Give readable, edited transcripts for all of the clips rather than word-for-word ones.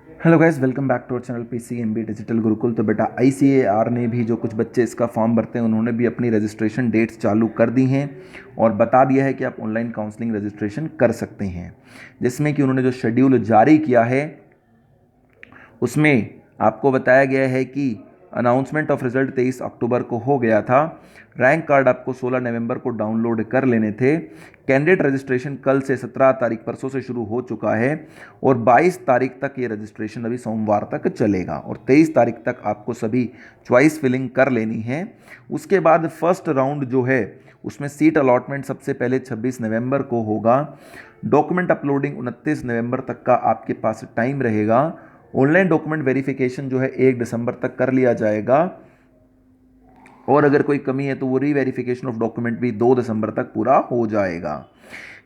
Hello guys, welcome back to our channel PCMB digital Gurukul. तो बेटा ICAR ने भी जो कुछ बच्चे इसका फॉर्म भरते हैं उन्होंने भी अपनी रजिस्ट्रेशन डेट्स चालू कर दी हैं और बता दिया है कि आप ऑनलाइन काउंसलिंग रजिस्ट्रेशन कर सकते हैं। जिसमें कि उन्होंने जो शेड्यूल जारी किया है उसमें आपको बताया गया है कि अनाउंसमेंट ऑफ रिजल्ट 23 अक्टूबर को हो गया था। रैंक कार्ड आपको 16 नवंबर को डाउनलोड कर लेने थे। कैंडिडेट रजिस्ट्रेशन कल से 17 तारीख परसों से शुरू हो चुका है और 22 तारीख तक ये रजिस्ट्रेशन अभी सोमवार तक चलेगा और 23 तारीख तक आपको सभी चॉइस फिलिंग कर लेनी है। उसके बाद फर्स्ट राउंड जो है उसमें सीट अलॉटमेंट सबसे पहले 26 नवंबर को होगा। डॉक्यूमेंट अपलोडिंग 29 नवंबर तक का आपके पास टाइम रहेगा। ऑनलाइन डॉक्यूमेंट वेरिफिकेशन जो है 1 दिसंबर तक कर लिया जाएगा और अगर कोई कमी है तो वो रीवेरिफिकेशन ऑफ डॉक्यूमेंट भी 2 दिसंबर तक पूरा हो जाएगा।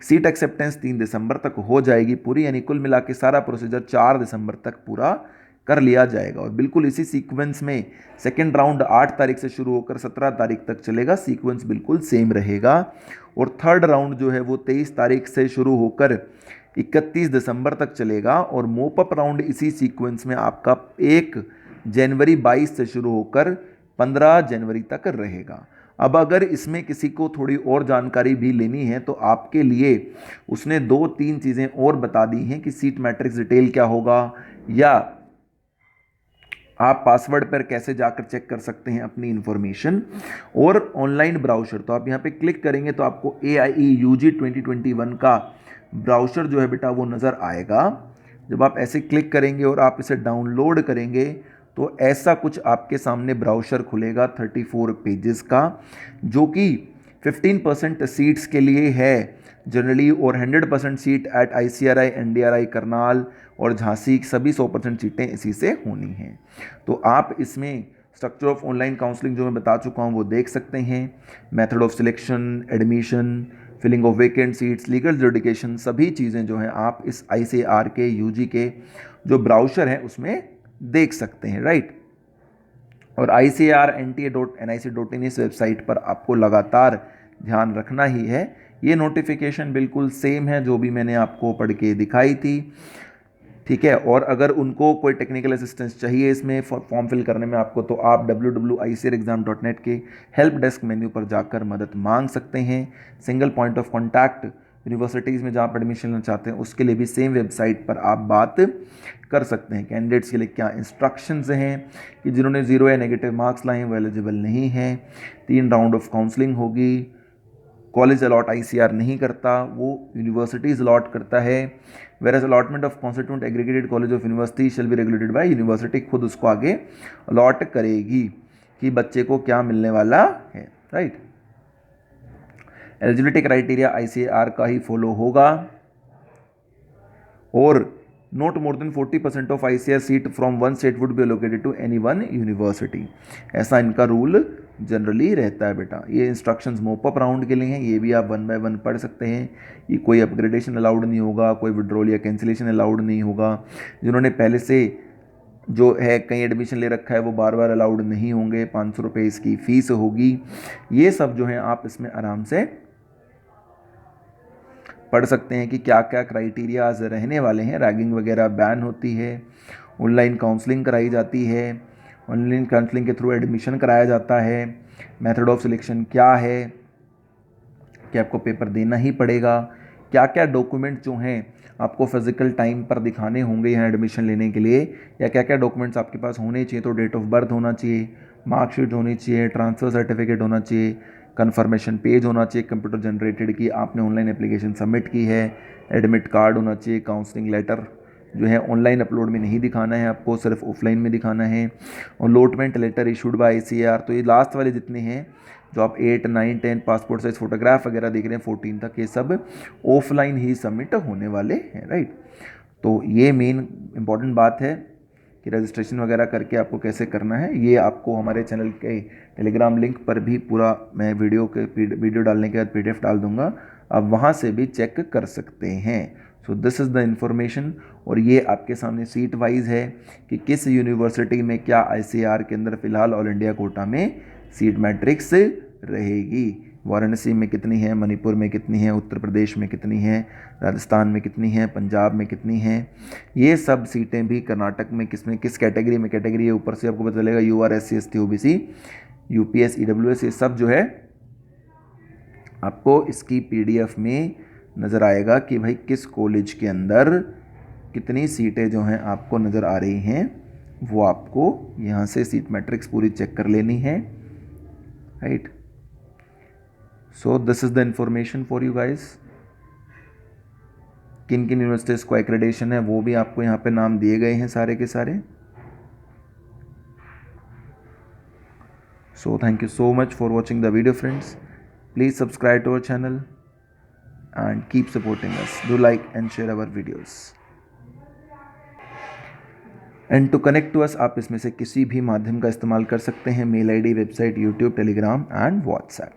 सीट एक्सेप्टेंस 3 दिसंबर तक हो जाएगी पूरी, यानी कुल मिला के सारा प्रोसीजर 4 दिसंबर तक पूरा कर लिया जाएगा। और बिल्कुल इसी सीक्वेंस में सेकेंड राउंड 8 तारीख से शुरू होकर 17 तारीख तक चलेगा। सीक्वेंस बिल्कुल सेम रहेगा। और थर्ड राउंड जो है वो 23 तारीख से शुरू होकर 31 दिसंबर तक चलेगा और मोपअप राउंड इसी सीक्वेंस में आपका 1 जनवरी 22 से शुरू होकर 15 जनवरी तक रहेगा। अब अगर इसमें किसी को थोड़ी और जानकारी भी लेनी है तो आपके लिए उसने 2-3 चीज़ें और बता दी हैं कि सीट मैट्रिक्स डिटेल क्या होगा या आप पासवर्ड पर कैसे जाकर चेक कर सकते हैं अपनी इंफॉर्मेशन और ऑनलाइन ब्राउज़र। तो आप यहाँ पे क्लिक करेंगे तो आपको AIE UG 2021 का ब्राउज़र जो है बेटा वो नज़र आएगा। जब आप ऐसे क्लिक करेंगे और आप इसे डाउनलोड करेंगे तो ऐसा कुछ आपके सामने ब्राउज़र खुलेगा 34 पेजेस का, जो कि 15% सीट्स के लिए है जनरली और 100% seat at ICRI NDRI Karnal और झांसी सभी 100% सीटें इसी से होनी हैं। तो आप इसमें स्ट्रक्चर ऑफ ऑनलाइन काउंसलिंग जो मैं बता चुका हूँ वो देख सकते हैं। Method of selection, admission, filling of vacant seats, legal adjudication, सभी चीज़ें जो हैं आप इस ICAR के UG के जो ब्राउज़र है उसमें देख सकते हैं, राइट। और ICAR.NTA.NIC.in इस वेबसाइट पर आपको लगातार ध्यान रखना ही है। ये नोटिफिकेशन बिल्कुल सेम है जो भी मैंने आपको पढ़ के दिखाई थी, ठीक है। और अगर उनको कोई टेक्निकल असिस्टेंस चाहिए इसमें फॉर्म फिल करने में आपको, तो आप www.icrexam.net के हेल्प डेस्क मेन्यू पर जाकर मदद मांग सकते हैं। Single point of contact universities में जहाँ पर एडमिशन लेना चाहते हैं उसके लिए भी सेम वेबसाइट पर आप बात कर सकते हैं। कैंडिडेट्स के लिए क्या इंस्ट्रक्शंस हैं कि जिन्होंने 0 या नेगेटिव मार्क्स लाए हैं वो एलिजिबल नहीं हैं। 3 राउंड ऑफ काउंसलिंग होगी। कॉलेज अलॉट ICAR नहीं करता, वो यूनिवर्सिटीज़ अलॉट करता है। Whereas allotment of constituent aggregated college of university shall be regulated by university, खुद उसको आगे अलॉट करेगी कि बच्चे को क्या मिलने वाला है, राइट। एलिजिबिलिटी क्राइटेरिया ICAR का ही फॉलो होगा और not more than 40% of ICAR seat from one state would be allocated to any one university, ऐसा इनका रूल जनरली रहता है बेटा। ये इंस्ट्रक्शंस मोपअप राउंड के लिए हैं, ये भी आप 1 बाय 1 पढ़ सकते हैं। ये कोई अपग्रेडेशन अलाउड नहीं होगा, कोई विड्रॉल या कैंसिलेशन अलाउड नहीं होगा। जिन्होंने पहले से जो है कहीं एडमिशन ले रखा है वो बार बार अलाउड नहीं होंगे। 500 रुपये इसकी फ़ीस होगी। ये सब जो है आप इसमें आराम से पढ़ सकते हैं कि क्या क्या क्राइटेरियाज रहने वाले हैं। रैगिंग वगैरह बैन होती है, ऑनलाइन काउंसलिंग कराई जाती है, ऑनलाइन काउंसलिंग के थ्रू एडमिशन कराया जाता है, मेथड ऑफ सिलेक्शन क्या है कि आपको पेपर देना ही पड़ेगा, क्या क्या डॉक्यूमेंट जो हैं आपको फिजिकल टाइम पर दिखाने होंगे यहाँ एडमिशन लेने के लिए, या क्या क्या डॉक्यूमेंट्स आपके पास होने चाहिए। तो डेट ऑफ बर्थ होना चाहिए, मार्कशीट होनी चाहिए, ट्रांसफ़र सर्टिफिकेट होना चाहिए, कन्फर्मेशन पेज होना चाहिए कंप्यूटर जनरेटेड कि आपने ऑनलाइन एप्लीकेशन सबमिट की है, एडमिट कार्ड होना चाहिए, काउंसलिंग लेटर जो है ऑनलाइन अपलोड में नहीं दिखाना है आपको, सिर्फ ऑफलाइन में दिखाना है, और allotment letter issued by ICAR। तो ये लास्ट वाले जितने हैं जो आप 8, 9, 10 पासपोर्ट साइज फोटोग्राफ वगैरह देख रहे हैं 14 तक, ये सब ऑफलाइन ही सबमिट होने वाले हैं, राइट। तो ये मेन इंपॉर्टेंट बात है कि रजिस्ट्रेशन वगैरह करके आपको कैसे करना है। ये आपको हमारे चैनल के टेलीग्राम लिंक पर भी पूरा मैं वीडियो डालने के बाद PDF डाल दूंगा, आप वहाँ से भी चेक कर सकते हैं। So this is the information. और ये आपके सामने सीट वाइज है कि किस यूनिवर्सिटी में क्या ICAR के अंदर फ़िलहाल ऑल इंडिया कोटा में सीट मैट्रिक्स रहेगी। वाराणसी में कितनी है, मणिपुर में कितनी है, उत्तर प्रदेश में कितनी है, राजस्थान में कितनी है, पंजाब में कितनी है। ये सब सीटें भी कर्नाटक में किस कैटेगरी में कैटेगरी है, ऊपर से आपको पता चलेगा। यूआर, SC, ST, OBC, UPS, EWS, ये सब जो है आपको इसकी PDF में नज़र आएगा कि भाई किस कॉलेज के अंदर कितनी सीटें जो हैं आपको नज़र आ रही हैं। वो आपको यहाँ से सीट मैट्रिक्स पूरी चेक कर लेनी है, right. So this is the information for you guys. किन किन यूनिवर्सिटीज़ को एक्रेडिटेशन है वो भी आपको यहाँ पे नाम दिए गए हैं सारे के सारे। So thank you so much for watching the video friends. Please subscribe to our channel and keep supporting us. Do like and share our videos. And to connect to us, आप इसमें से किसी भी माध्यम का इस्तेमाल कर सकते हैं। Mail ID, website, YouTube, Telegram and WhatsApp.